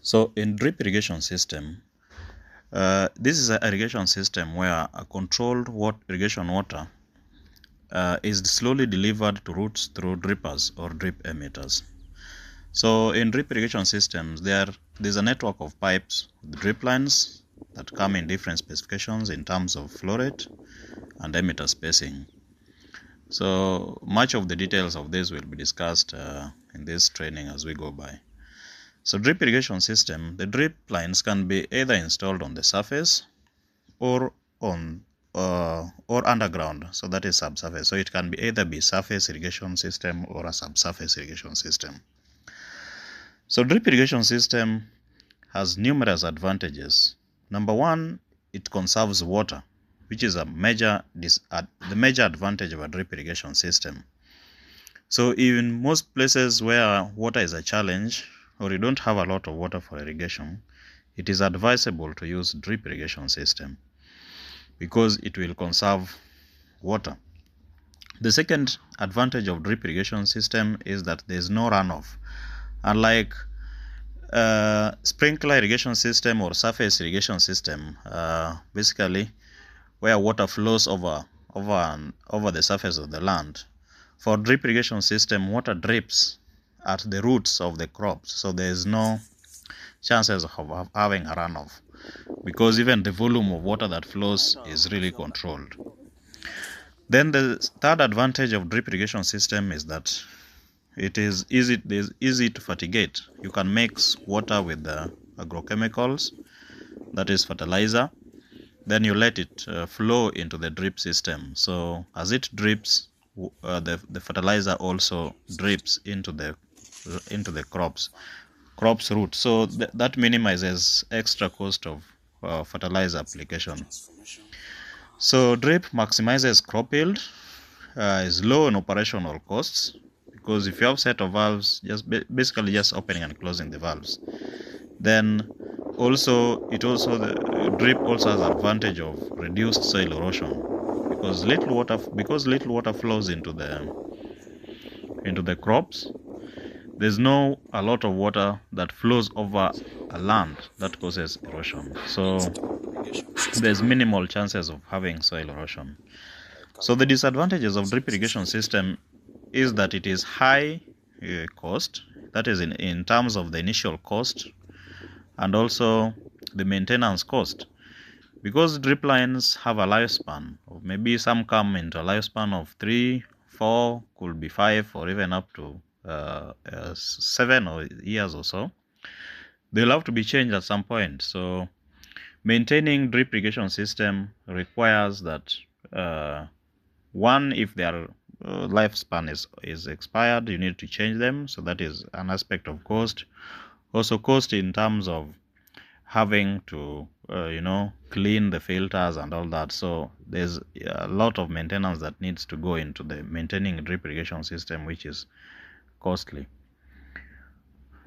So in drip irrigation system, this is an irrigation system where a controlled irrigation water is slowly delivered to roots through drippers or drip emitters. So in drip irrigation systems, there's a network of pipes with drip lines that come in different specifications in terms of flow rate and emitter spacing. So much of the details of this will be discussed in this training as we go by. So drip irrigation system, the drip lines can be either installed on the surface or on or underground, so that is subsurface. So it can be either be surface irrigation system or a subsurface irrigation system. So drip irrigation system has numerous advantages. Number one, it conserves water, which is the major advantage of a drip irrigation system. So in most places where water is a challenge, or you don't have a lot of water for irrigation, it is advisable to use drip irrigation system because it will conserve water. The second advantage of drip irrigation system is that there is no runoff. Unlike sprinkler irrigation system or surface irrigation system, basically where water flows over the surface of the land, for drip irrigation system, water drips at the roots of the crops, so there is no chances of having a runoff because even the volume of water that flows is really controlled. Then the third advantage of drip irrigation system is that it is easy to fertigate. You can mix water with the agrochemicals, that is fertilizer, then you let it flow into the drip system. So as it drips, the fertilizer also drips into the crops root. So that minimizes extra cost of fertilizer application. So drip maximizes crop yield, is low in operational costs because if you have set of valves, basically just opening and closing the valves. Then the drip also has advantage of reduced soil erosion because little water flows into the crops. There's a lot of water that flows over a land that causes erosion. So there's minimal chances of having soil erosion. So the disadvantages of drip irrigation system is that it is high cost, that is in terms of the initial cost and also the maintenance cost, because drip lines have a lifespan of maybe some come into a lifespan of 3, 4, could be 5 or even up to 7 years or so. They'll have to be changed at some point. So maintaining drip irrigation system requires that one, if their lifespan is expired, you need to change them. So that is an aspect of cost. Also cost in terms of having to clean the filters and all that. So there's a lot of maintenance that needs to go into the maintaining a drip irrigation system, which is costly.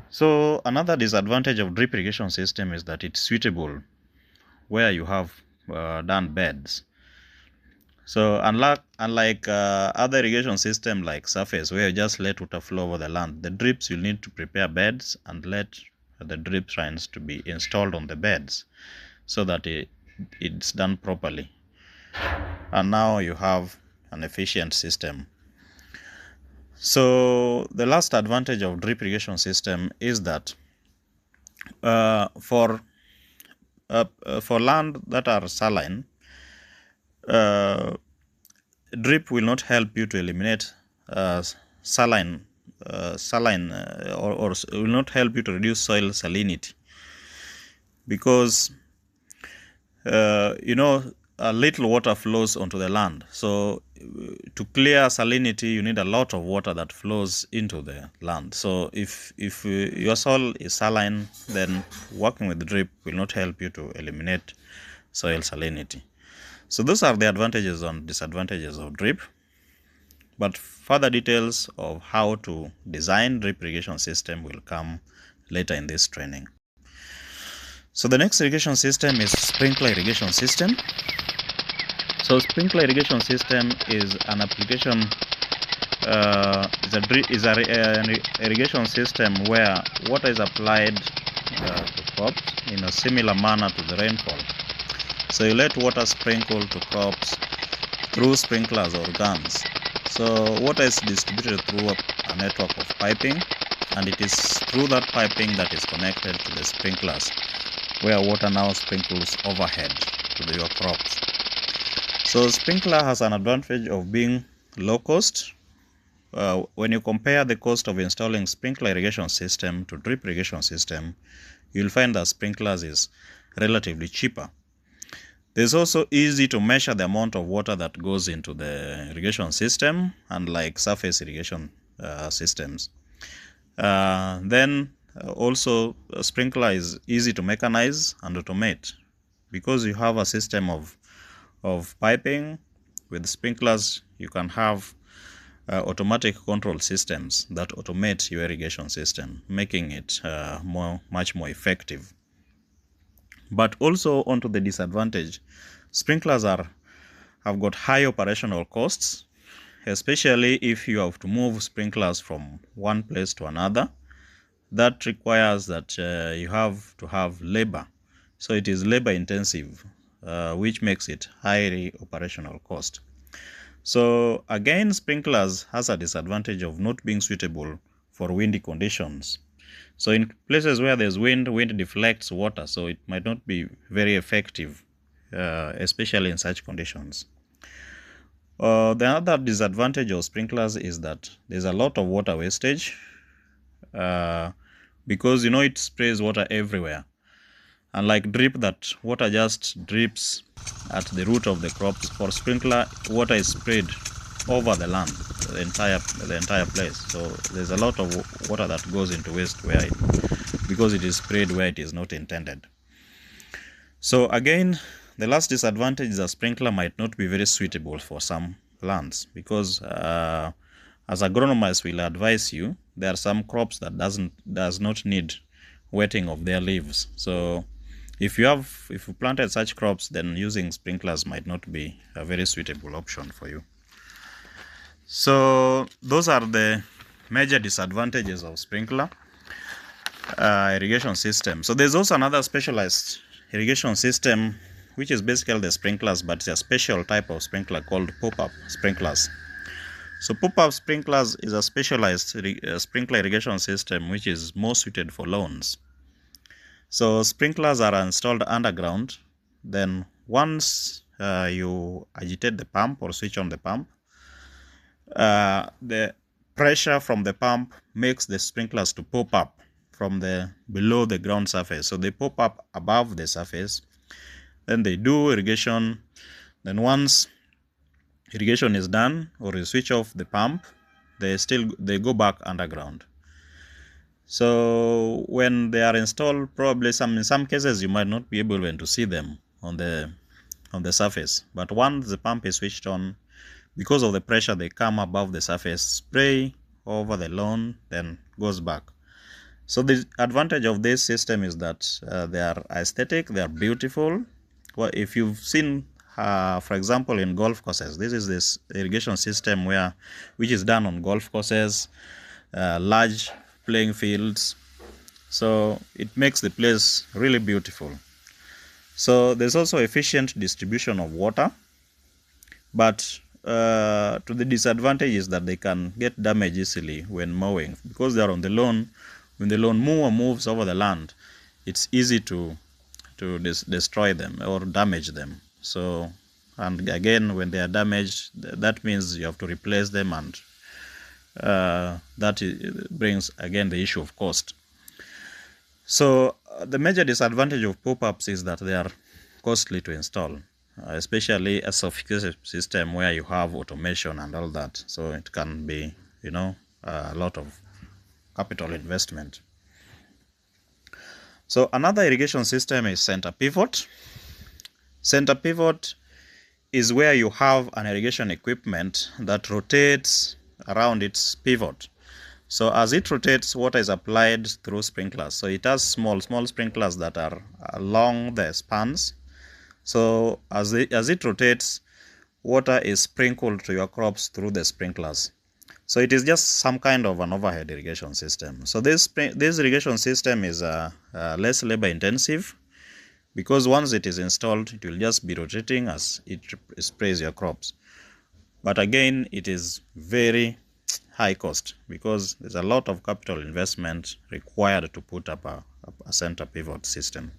So another disadvantage of drip irrigation system is that it's suitable where you have done beds. So unlike other irrigation system like surface where you just let water flow over the land, the drips you'll need to prepare beds and let the drip lines to be installed on the beds so that it's done properly. And now you have an efficient system. So the last advantage of drip irrigation system is that for land that are saline, drip will not help you to eliminate saline or will not help you to reduce soil salinity because a little water flows onto the land. So to clear salinity, you need a lot of water that flows into the land. So if your soil is saline, then working with drip will not help you to eliminate soil salinity. So those are the advantages and disadvantages of drip. But further details of how to design drip irrigation system will come later in this training. So the next irrigation system is sprinkler irrigation system. So sprinkler irrigation system is an application, is an irrigation system where water is applied to crops in a similar manner to the rainfall. So you let water sprinkle to crops through sprinklers or guns. So water is distributed through a network of piping, and it is through that piping that is connected to the sprinklers, where water now sprinkles overhead to your crops. So sprinkler has an advantage of being low cost. When you compare the cost of installing sprinkler irrigation system to drip irrigation system, you'll find that sprinklers is relatively cheaper. It's also easy to measure the amount of water that goes into the irrigation system, unlike surface irrigation systems. Then also a sprinkler is easy to mechanize and automate, because you have a system of piping. With sprinklers you can have automatic control systems that automate your irrigation system, making it much more effective. But also onto the disadvantage, sprinklers have got high operational costs, especially if you have to move sprinklers from one place to another. That requires that you have to have labor, so it is labor intensive, which makes it high operational cost. So again, sprinklers has a disadvantage of not being suitable for windy conditions. So in places where there's wind deflects water, so it might not be very effective, especially in such conditions. The other disadvantage of sprinklers is that there's a lot of water wastage, because it sprays water everywhere. Unlike drip, that water just drips at the root of the crops, for sprinkler water is sprayed over the land, the entire place. So there's a lot of water that goes into waste because it is sprayed where it is not intended. So again, the last disadvantage is that sprinkler might not be very suitable for some plants, because as agronomists will advise you, there are some crops that does not need wetting of their leaves. So if you planted such crops, then using sprinklers might not be a very suitable option for you. So those are the major disadvantages of sprinkler irrigation system. So there's also another specialized irrigation system, which is basically the sprinklers, but it's a special type of sprinkler called pop-up sprinklers. So pop-up sprinklers is a specialized sprinkler irrigation system which is more suited for lawns. So sprinklers are installed underground. Then once you agitate the pump or switch on the pump, the pressure from the pump makes the sprinklers to pop up from below the ground surface. So they pop up above the surface. Then they do irrigation. Then once irrigation is done, or you switch off the pump, they go back underground. So when they are installed, probably in some cases you might not be able even to see them on the surface. But once the pump is switched on, because of the pressure, they come above the surface, spray over the lawn, then goes back. So the advantage of this system is that they are aesthetic, they are beautiful. Well, if you've seen, for example, in golf courses, this irrigation system which is done on golf courses, large playing fields. So it makes the place really beautiful. So there's also efficient distribution of water, but to the disadvantage is that they can get damaged easily when mowing, because they are on the lawn. When the lawn mower moves over the land, it's easy to destroy them or damage them. So, and again, when they are damaged, that means you have to replace them, and that brings again the issue of cost. So the major disadvantage of pop-ups is that they are costly to install, especially a sophisticated system where you have automation and all that. So it can be, a lot of capital investment. So another irrigation system is center pivot. Center pivot is where you have an irrigation equipment that rotates around its pivot. So as it rotates, water is applied through sprinklers. So it has small sprinklers that are along the spans. So as it rotates, water is sprinkled to your crops through the sprinklers. So it is just some kind of an overhead irrigation system. So this irrigation system is less labor intensive, because once it is installed, it will just be rotating as it sprays your crops. But again, it is very high cost, because there's a lot of capital investment required to put up a center pivot system.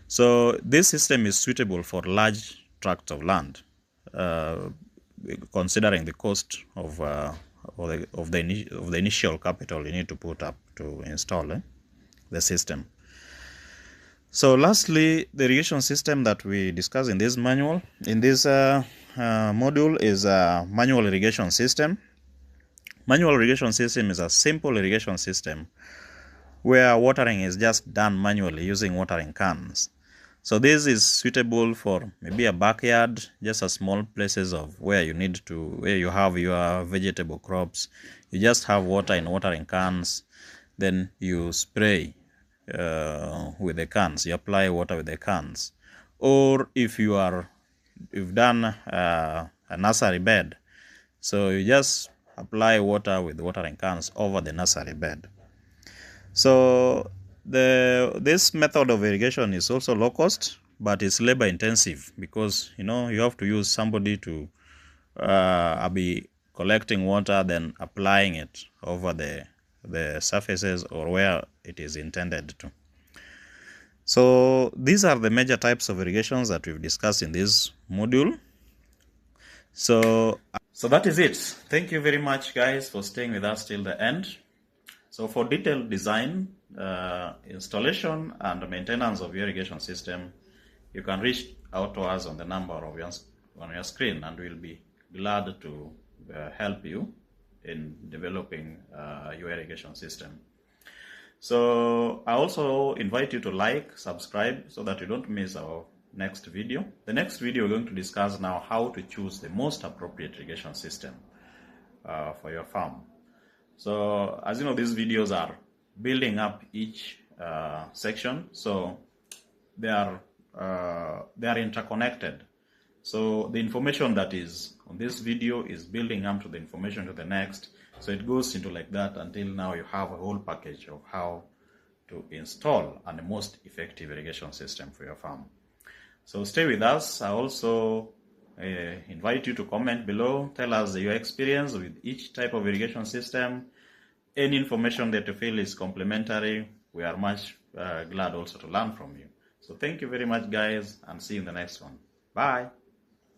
So this system is suitable for large tracts of land, considering the cost of the initial capital you need to put up to install the system. So lastly, the irrigation system that we discuss in this module is a manual irrigation system. Manual irrigation system is a simple irrigation system where watering is just done manually using watering cans. So this is suitable for maybe a backyard, just a small places of where you have your vegetable crops. You just have water in watering cans, then you spray with the cans. You apply water with the cans. Or if you've done a nursery bed, so you just apply water with watering cans over the nursery bed. So this method of irrigation is also low cost, but it's labor intensive, because you have to use somebody to be collecting water, then applying it over the surfaces or where it is intended to. So these are the major types of irrigations that we've discussed in this module. So that is it. Thank you very much, guys, for staying with us till the end. So for detailed design, installation, and maintenance of your irrigation system, you can reach out to us on the number on your screen, and we'll be glad to help you in developing your irrigation system. So I also invite you to like, subscribe, so that you don't miss our next video. The next video we're going to discuss now how to choose the most appropriate irrigation system for your farm. So as you know, these videos are building up each section, so they are interconnected. So the information that is on this video is building up to the information to the next. So it goes into like that until now you have a whole package of how to install the most effective irrigation system for your farm. So stay with us. I also invite you to comment below. Tell us your experience with each type of irrigation system. Any information that you feel is complementary, we are much glad also to learn from you. So thank you very much, guys, and see you in the next one. Bye.